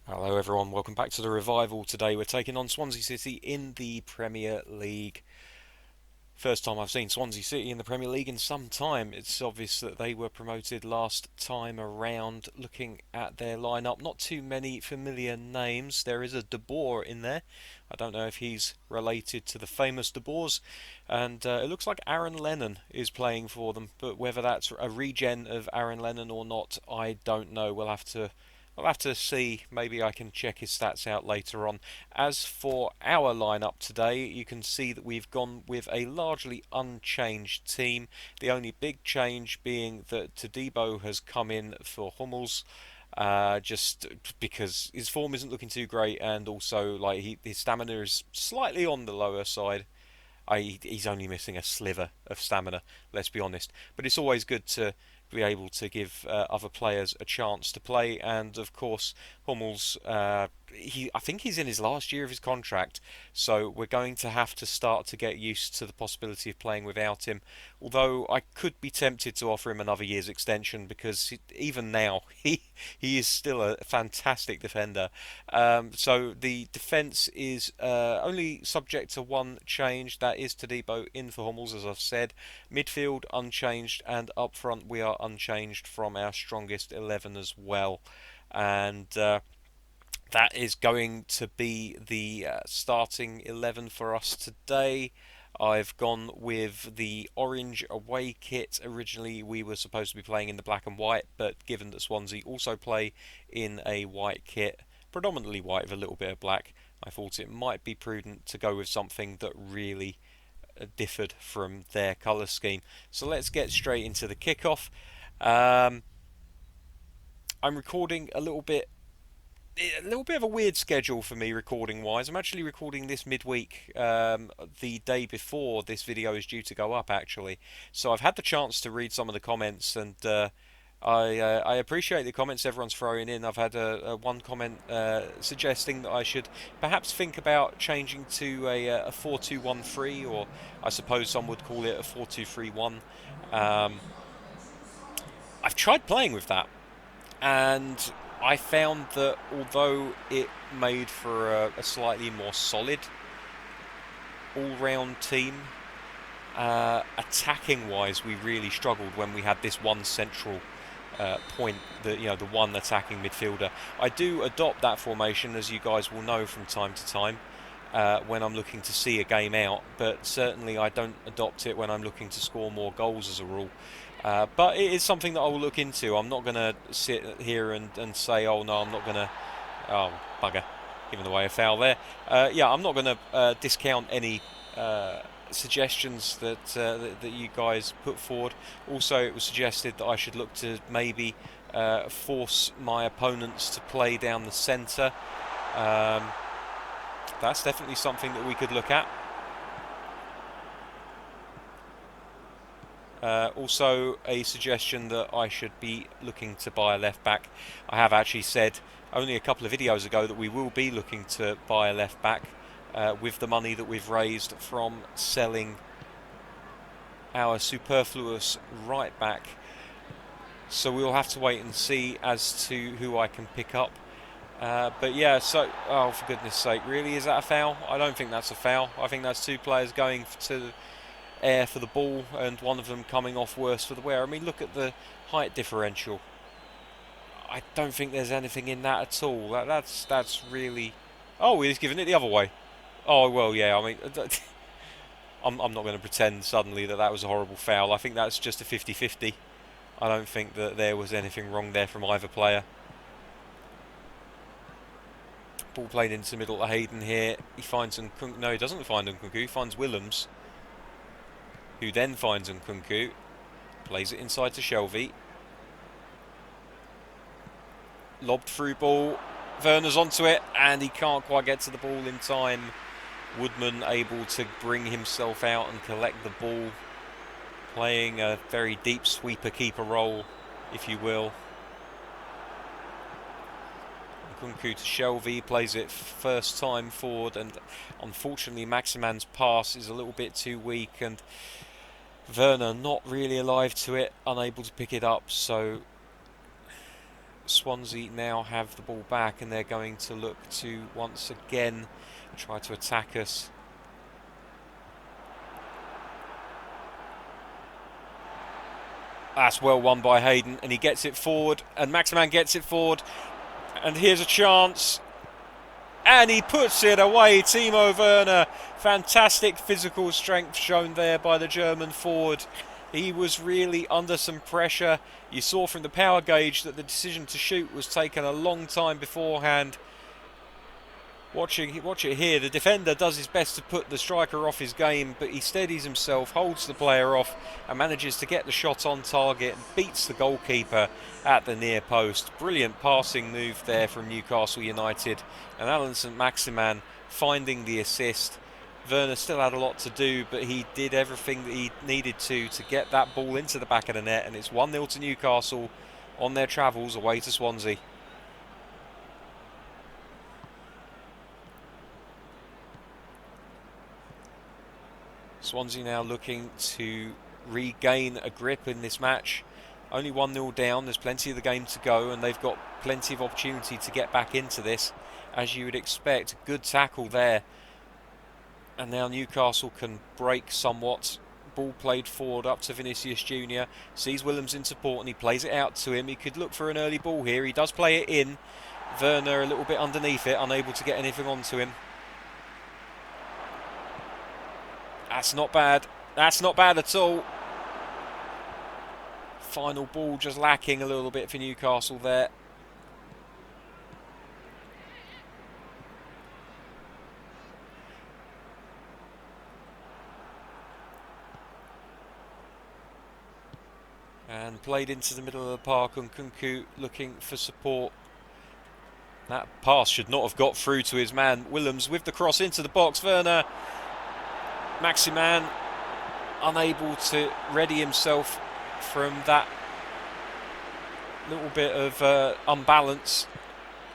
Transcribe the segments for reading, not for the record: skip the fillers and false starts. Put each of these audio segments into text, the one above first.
Hello everyone, welcome back to the Revival. Today we're taking on Swansea City in the Premier League. First time I've seen Swansea City in the Premier League in some time. It's obvious that they were promoted last time around. Looking at their lineup, not too many familiar names. There is a De Boer in there. I don't know if he's related to the famous De Boers. And it looks like Aaron Lennon is playing for them, but whether that's a regen of Aaron Lennon or not, I don't know. We'll have to see. Maybe I can check his stats out later on. As for our lineup today, you can see that we've gone with a largely unchanged team. The only big change being that Todibo has come in for Hummels. Just because his form isn't looking too great, and also his stamina is slightly on the lower side. He's only missing a sliver of stamina, let's be honest. But it's always good to be able to give other players a chance to play. And of course, Hummels, I think he's in his last year of his contract, so we're going to have to start to get used to the possibility of playing without him. Although I could be tempted to offer him another year's extension because even now he is still a fantastic defender. So the defence is only subject to one change. That is Todibo in for Hummels, as I've said. Midfield unchanged, and up front we are unchanged from our strongest 11 as well. And that is going to be the starting 11 for us today. I've gone with the orange away kit. Originally, we were supposed to be playing in the black and white, but given that Swansea also play in a white kit, predominantly white with a little bit of black, I thought it might be prudent to go with something that really differed from their colour scheme. So let's get straight into the kickoff. Um, I'm recording a little bit of a weird schedule for me recording wise. I'm actually recording this midweek, the day before this video is due to go up, actually. So I've had the chance to read some of the comments, and I appreciate the comments everyone's throwing in. I've had a one comment suggesting that I should perhaps think about changing to a 4-2-1-3, or I suppose some would call it a 4-2-3-1. Um, I've tried playing with that, and I found that although it made for a slightly more solid all-round team, attacking wise, we really struggled when we had this one central point, the one attacking midfielder. I do adopt that formation, as you guys will know from time to time. When I'm looking to see a game out, but certainly I don't adopt it when I'm looking to score more goals as a rule. But it is something that I will look into. I'm not going to sit here and say, oh no, I'm not going to. Oh, bugger. Giving away a foul there. Yeah, I'm not going to discount any suggestions that you guys put forward. Also, it was suggested that I should look to maybe force my opponents to play down the centre. That's definitely something that we could look at. Also, a suggestion that I should be looking to buy a left back. I have actually said only a couple of videos ago that we will be looking to buy a left back with the money that we've raised from selling our superfluous right back. So we'll have to wait and see as to who I can pick up. But yeah, so, oh, for goodness sake, really, is that a foul? I don't think that's a foul. I think that's two players going to air for the ball and one of them coming off worse for the wear. I mean, look at the height differential. I don't think there's anything in that at all. That's really... Oh, he's giving it the other way. Oh, well, yeah, I mean... I'm not going to pretend suddenly that was a horrible foul. I think that's just a 50-50. I don't think that there was anything wrong there from either player. Ball played into the middle to Hayden here. He finds Nkunku. No, he doesn't find Nkunku. He finds Willems, who then finds Nkunku. Plays it inside to Shelvey. Lobbed through ball. Werner's onto it, and he can't quite get to the ball in time. Woodman able to bring himself out and collect the ball, playing a very deep sweeper keeper role, if you will. Nkunku to Shelvey, plays it first time forward, and unfortunately Maximan's pass is a little bit too weak, and Werner not really alive to it, unable to pick it up, so Swansea now have the ball back, and they're going to look to once again try to attack us. That's well won by Hayden, and he gets it forward, and Maximan gets it forward, and here's a chance, and he puts it away. Timo Werner, fantastic physical strength shown there by the German forward. He was really under some pressure. You saw from the power gauge that the decision to shoot was taken a long time beforehand. Watch it here. The defender does his best to put the striker off his game, but he steadies himself, holds the player off, and manages to get the shot on target and beats the goalkeeper at the near post. Brilliant passing move there from Newcastle United, and Alan St Maximan finding the assist. Werner still had a lot to do, but he did everything that he needed to get that ball into the back of the net, and it's 1-0 to Newcastle on their travels away to Swansea. Swansea now looking to regain a grip in this match. Only 1-0 down, there's plenty of the game to go, and they've got plenty of opportunity to get back into this, as you would expect. Good tackle there. And now Newcastle can break somewhat. Ball played forward up to Vinicius Jr. Sees Willems in support, and he plays it out to him. He could look for an early ball here. He does play it in. Werner a little bit underneath it, unable to get anything onto him. That's not bad. That's not bad at all. Final ball just lacking a little bit for Newcastle there. And played into the middle of the park, and Kunku looking for support. That pass should not have got through to his man. Willems with the cross into the box. Werner. Maximan unable to ready himself from that little bit of unbalance.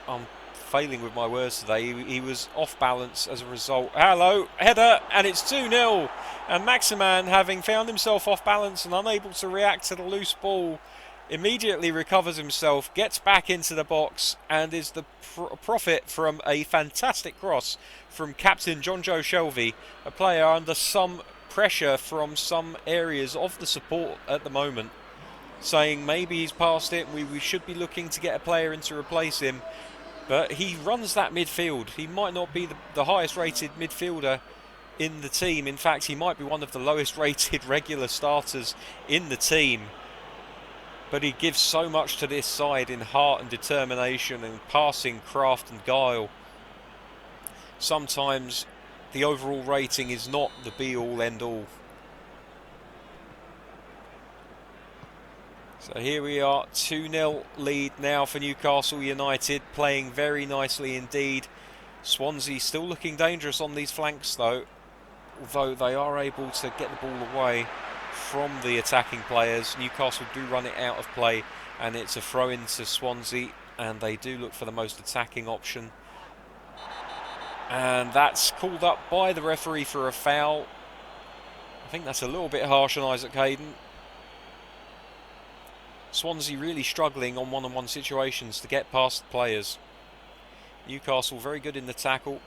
I'm failing with my words today. He was off balance as a result. Hello, header, and it's 2-0. And Maximan, having found himself off balance and unable to react to the loose ball, immediately recovers himself, gets back into the box, and is the profit from a fantastic cross from captain John Joe Shelvey, a player under some pressure from some areas of the support at the moment, saying maybe he's past it, we should be looking to get a player in to replace him. But he runs that midfield. He might not be the highest rated midfielder in the team. In fact, he might be one of the lowest rated regular starters in the team. But he gives so much to this side in heart and determination and passing craft and guile. Sometimes the overall rating is not the be-all, end-all. So here we are, 2-0 lead now for Newcastle United, playing very nicely indeed. Swansea still looking dangerous on these flanks though, although they are able to get the ball away from the attacking players. Newcastle do run it out of play, and it's a throw in to Swansea, and they do look for the most attacking option. And that's called up by the referee for a foul. I think that's a little bit harsh on Isaac Hayden. Swansea really struggling on one-on-one situations to get past the players. Newcastle very good in the tackle.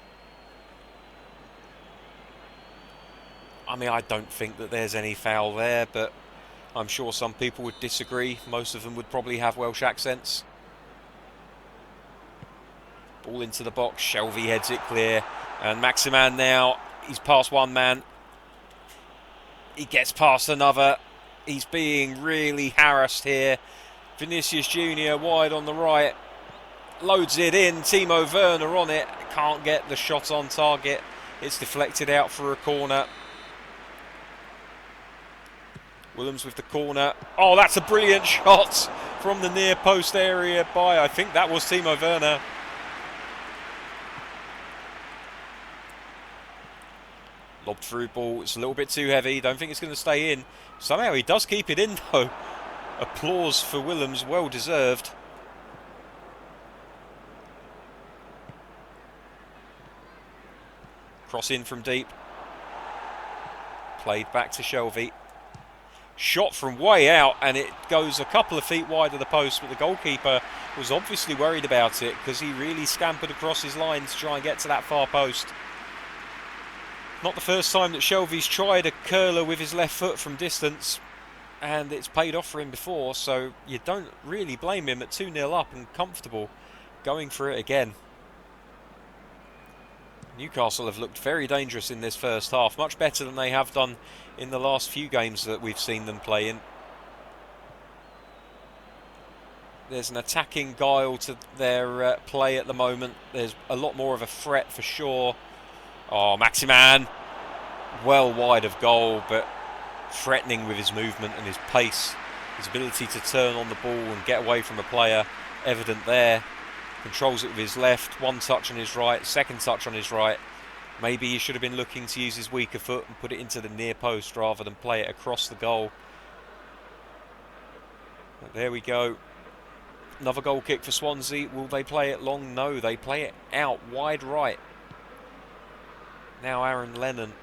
I mean, I don't think that there's any foul there, but I'm sure some people would disagree. Most of them would probably have Welsh accents. Ball into the box, Shelvey heads it clear, and Maximan now, he's past one man. He gets past another. He's being really harassed here. Vinicius Jr. wide on the right. Loads it in. Timo Werner on it. Can't get the shot on target. It's deflected out for a corner. Willems with the corner. Oh, that's a brilliant shot from the near post area by, I think that was Timo Werner. Lobbed through ball. It's a little bit too heavy. Don't think it's going to stay in. Somehow he does keep it in though. Applause for Willems, well deserved. Cross in from deep. Played back to Shelvey. Shot from way out, and it goes a couple of feet wide of the post, but the goalkeeper was obviously worried about it because he really scampered across his line to try and get to that far post. Not the first time that Shelvey's tried a curler with his left foot from distance, and it's paid off for him before, so you don't really blame him at 2-0 up and comfortable going for it again. Newcastle have looked very dangerous in this first half, much better than they have done in the last few games that we've seen them play in. There's an attacking guile to their play at the moment. There's a lot more of a threat for sure. Oh, Maximan, well wide of goal, but threatening with his movement and his pace. His ability to turn on the ball and get away from a player, evident there. Controls it with his left, one touch on his right, second touch on his right. Maybe he should have been looking to use his weaker foot and put it into the near post rather than play it across the goal. But there we go. Another goal kick for Swansea. Will they play it long? No, they play it out wide right. Now Aaron Lennon.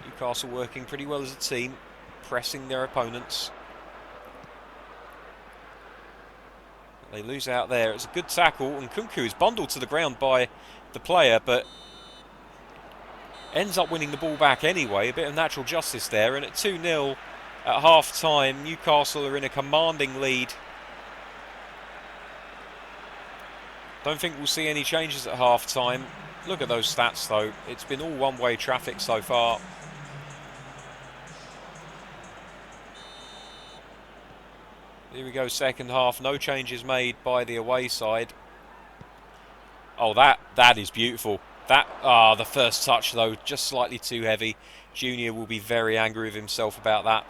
Newcastle working pretty well as a team, pressing their opponents. They lose out there. It's a good tackle, and Kunku is bundled to the ground by the player, but ends up winning the ball back anyway. A bit of natural justice there, and at 2-0 at half-time, Newcastle are in a commanding lead. Don't think we'll see any changes at half-time. Look at those stats, though. It's been all one-way traffic so far. Here we go, second half. No changes made by the away side. Oh, that is beautiful. The first touch, though, just slightly too heavy. Junior will be very angry with himself about that.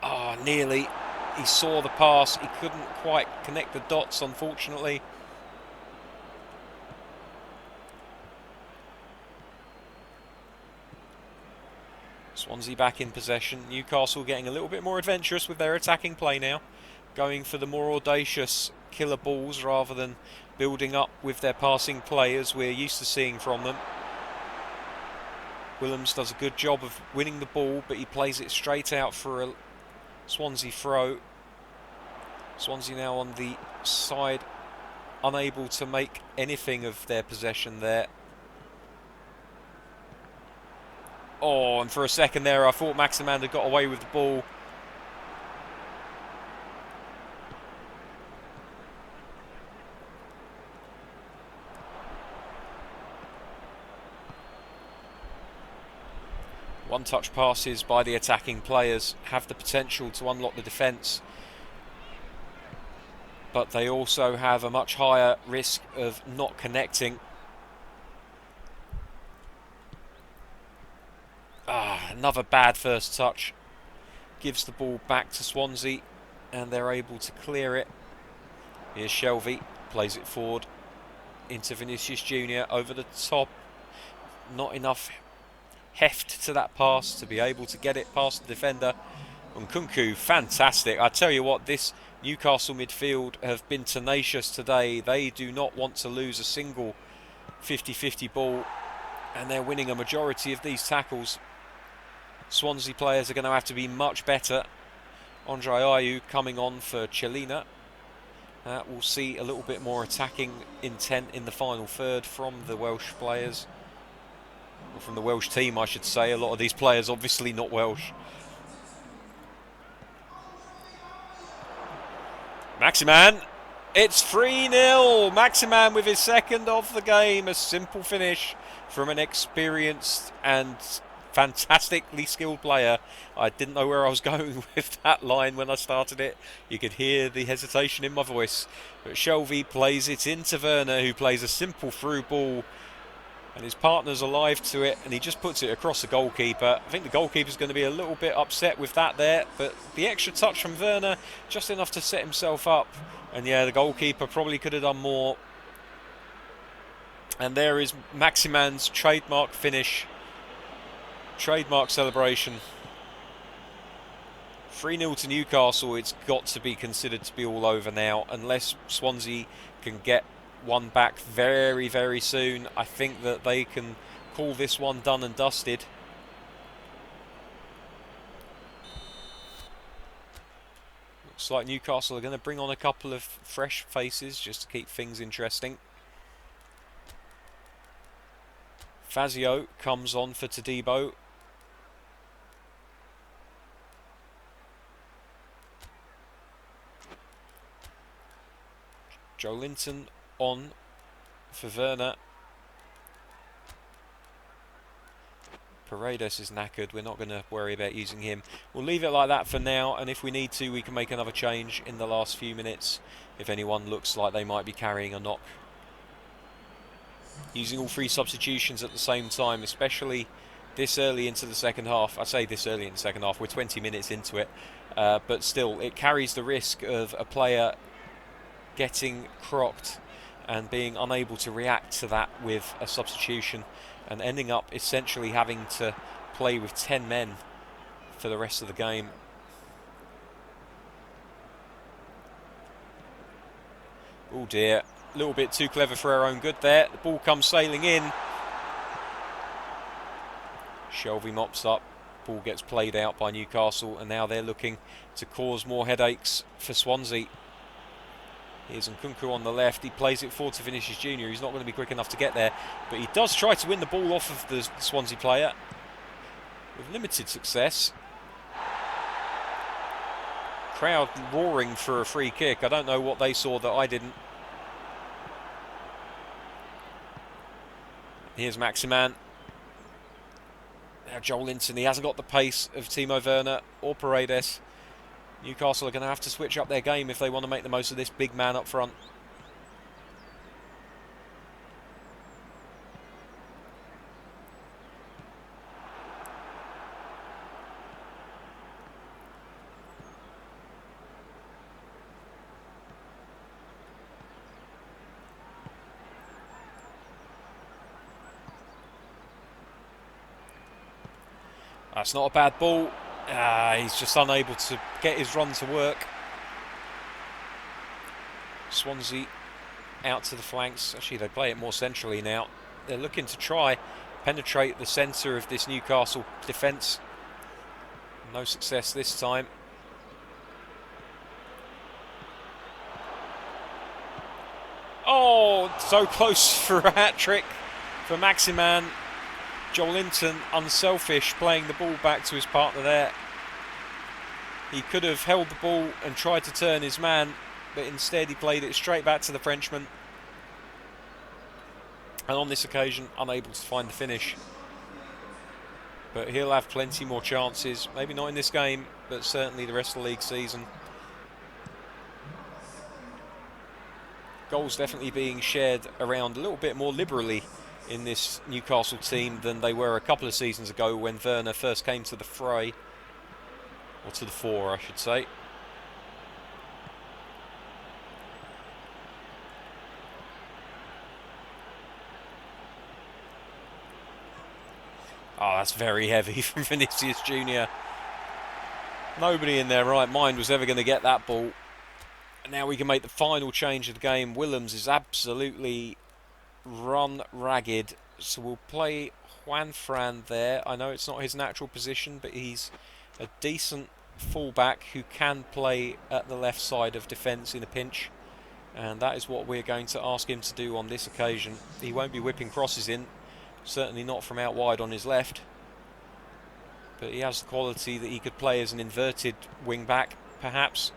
Oh, nearly. He saw the pass. He couldn't quite connect the dots, unfortunately. Swansea back in possession. Newcastle getting a little bit more adventurous with their attacking play now. Going for the more audacious killer balls rather than building up with their passing play as we're used to seeing from them. Willems does a good job of winning the ball, but he plays it straight out for a Swansea throw. Swansea now on the side, unable to make anything of their possession there. Oh, and for a second there, I thought Maximan had got away with the ball. One-touch passes by the attacking players have the potential to unlock the defence, but they also have a much higher risk of not connecting. Another bad first touch. Gives the ball back to Swansea, and they're able to clear it. Here's Shelvey, plays it forward into Vinicius Junior over the top. Not enough heft to that pass to be able to get it past the defender. And Kunku, fantastic. I tell you what, this Newcastle midfield have been tenacious today. They do not want to lose a single 50-50 ball, and they're winning a majority of these tackles. Swansea players are going to have to be much better. Andre Ayew coming on for Chelina. We'll see a little bit more attacking intent in the final third from the Welsh players. Or from the Welsh team, I should say. A lot of these players obviously not Welsh. Maximan. It's 3-0. Maximan with his second of the game. A simple finish from an experienced and fantastically skilled player. I didn't know where I was going with that line when I started it. You could hear the hesitation in my voice. But Shelvey plays it into Werner, who plays a simple through ball, and his partner's alive to it, and he just puts it across the goalkeeper. I think the goalkeeper's going to be a little bit upset with that there, but the extra touch from Werner, just enough to set himself up. And yeah, the goalkeeper probably could have done more. And there is Maximan's trademark finish. Trademark celebration 3-0 to Newcastle. It's got to be considered to be all over now, unless Swansea can get one back very, very soon. I think that they can call this one done and dusted. Looks like Newcastle are going to bring on a couple of fresh faces just to keep things interesting. Fazio comes on for Todibo. Joe Linton on for Werner. Paredes is knackered. We're not going to worry about using him. We'll leave it like that for now, and if we need to, we can make another change in the last few minutes if anyone looks like they might be carrying a knock. Using all 3 substitutions at the same time, especially this early into the second half. I say this early in the second half, we're 20 minutes into it, but still, it carries the risk of a player getting crocked and being unable to react to that with a substitution and ending up essentially having to play with 10 men for the rest of the game. Oh dear, a little bit too clever for our own good there. The ball comes sailing in. Shelvey mops up, ball gets played out by Newcastle, and now they're looking to cause more headaches for Swansea. Here's Nkunku on the left. He plays it forward to Vinicius Jr. He's not going to be quick enough to get there, but he does try to win the ball off of the Swansea player with limited success. Crowd roaring for a free kick. I don't know what they saw that I didn't. Here's Maximan. Now Joel Linton, he hasn't got the pace of Timo Werner or Paredes. Newcastle are going to have to switch up their game if they want to make the most of this big man up front. That's not a bad ball. He's just unable to get his run to work. Swansea out to the flanks. Actually, they play it more centrally now. They're looking to try penetrate the centre of this Newcastle defence. No success this time. Oh, so close for a hat-trick for Maximan. Joel Linton, unselfish, playing the ball back to his partner there. He could have held the ball and tried to turn his man, but instead he played it straight back to the Frenchman. And on this occasion, unable to find the finish. But he'll have plenty more chances. Maybe not in this game, but certainly the rest of the league season. Goals definitely being shared around a little bit more liberally in this Newcastle team than they were a couple of seasons ago when Werner first came to the fray. Or to the fore, I should say. Oh, that's very heavy from Vinicius Jr. Nobody in their right mind was ever going to get that ball. And now we can make the final change of the game. Willems is absolutely run ragged, so we'll play Juan Fran there. I know it's not his natural position, but he's a decent fullback who can play at the left side of defence in a pinch, and that is what we're going to ask him to do on this occasion. He won't be whipping crosses in, certainly not from out wide on his left, but he has the quality that he could play as an inverted wing back, perhaps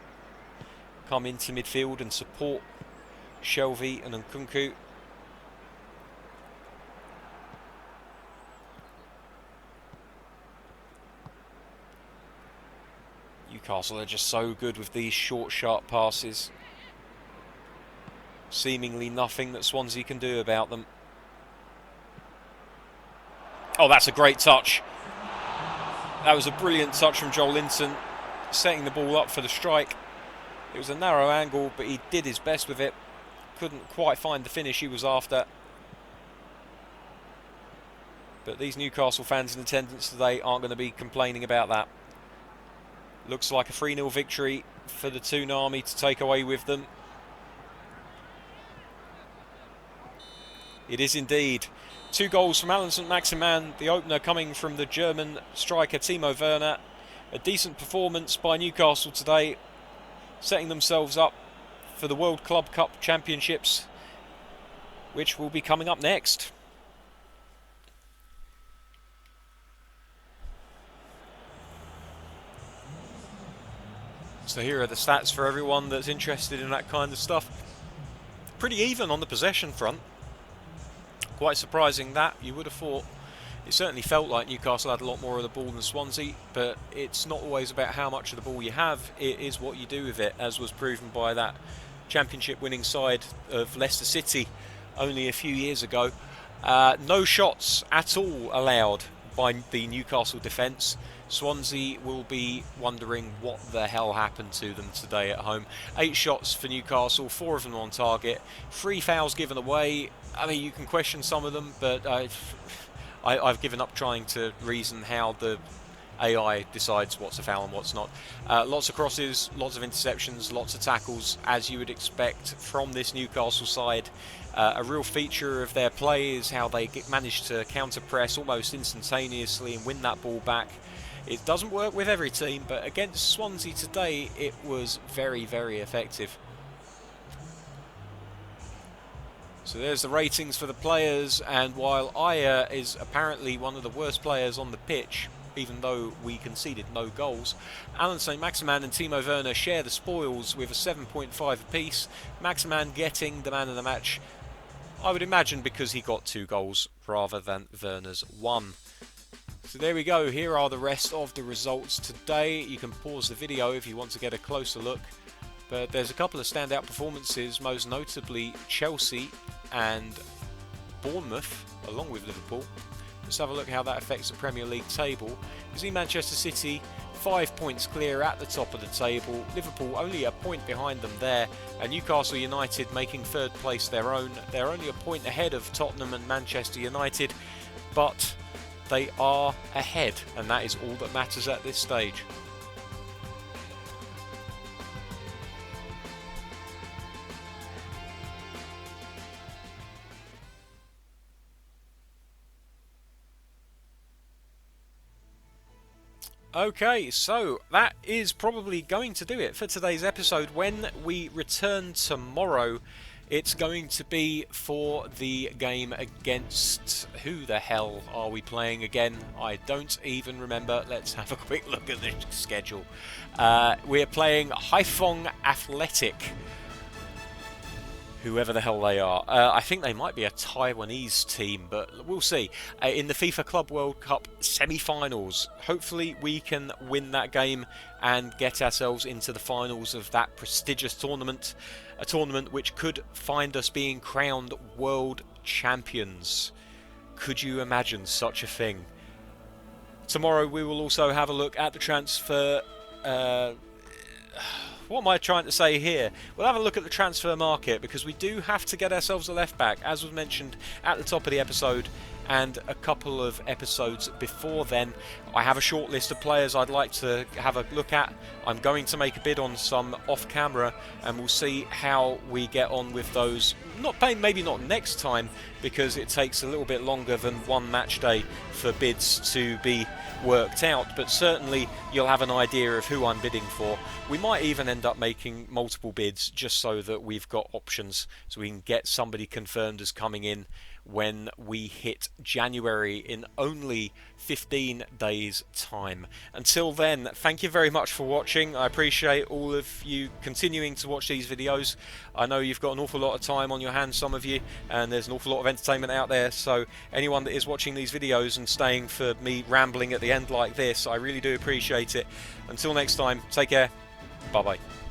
come into midfield and support Shelvey and Nkunku. Newcastle are just so good with these short, sharp passes. Seemingly nothing that Swansea can do about them. Oh, that's a great touch. That was a brilliant touch from Joel Linton, setting the ball up for the strike. It was a narrow angle, but he did his best with it. Couldn't quite find the finish he was after. But these Newcastle fans in attendance today aren't going to be complaining about that. Looks like a 3-0 victory for the Toon Army to take away with them. It is indeed. 2 goals from Alan St. Maximin, the opener coming from the German striker Timo Werner. A decent performance by Newcastle today, setting themselves up for the World Club Cup Championships, which will be coming up next. So here are the stats for everyone that's interested in that kind of stuff. Pretty even on the possession front. Quite surprising that. You would have thought, it certainly felt like Newcastle had a lot more of the ball than Swansea, but it's not always about how much of the ball you have, it is what you do with it, as was proven by that championship winning side of Leicester City only a few years ago. No shots at all allowed by the Newcastle defence. Swansea will be wondering what the hell happened to them today at home. 8 shots for Newcastle, 4 of them on target, 3 fouls given away. I mean, you can question some of them, but I've given up trying to reason how the AI decides what's a foul and what's not. Lots of crosses, lots of interceptions, lots of tackles, as you would expect from this Newcastle side. A real feature of their play is how they manage to counter-press almost instantaneously and win that ball back. It doesn't work with every team, but against Swansea today it was very, very effective. So there's the ratings for the players, and while Aya is apparently one of the worst players on the pitch, even though we conceded no goals, Alan St. Maximin and Timo Werner share the spoils with a 7.5 apiece. Maximin getting the man of the match, I would imagine because he got 2 goals rather than Werner's 1. So there we go, here are the rest of the results today. You can pause the video if you want to get a closer look, but there's a couple of standout performances, most notably Chelsea and Bournemouth, along with Liverpool. Let's have a look how that affects the Premier League table. You see Manchester City 5 points clear at the top of the table, Liverpool only a point behind them there, and Newcastle United making 3rd place their own. They're only a point ahead of Tottenham and Manchester United, but they are ahead, and that is all that matters at this stage. Okay, so that is probably going to do it for today's episode. When we return tomorrow, it's going to be for the game against... who the hell are we playing again? I don't even remember. Let's have a quick look at the schedule. We're playing Haiphong Athletic, whoever the hell they are. I think they might be a Taiwanese team, but we'll see. In the FIFA Club World Cup semi-finals, hopefully we can win that game and get ourselves into the finals of that prestigious tournament, a tournament which could find us being crowned world champions. Could you imagine such a thing? Tomorrow we will also have a look at the transfer... what am I trying to say here? We'll have a look at the transfer market, because we do have to get ourselves a left back, as was mentioned at the top of the episode and a couple of episodes before then. I have a short list of players I'd like to have a look at. I'm going to make a bid on some off camera, and we'll see how we get on with those. Maybe not next time, because it takes a little bit longer than one match day for bids to be worked out, but certainly you'll have an idea of who I'm bidding for. We might even end up making multiple bids just so that we've got options, so we can get somebody confirmed as coming in when we hit January in only 15 days time. Until then, thank you very much for watching. I appreciate all of you continuing to watch these videos. I know you've got an awful lot of time on your hands, some of you, and there's an awful lot of entertainment out there, so anyone that is watching these videos and staying for me rambling at the end like this, I really do appreciate it. Until next time, take care, bye bye.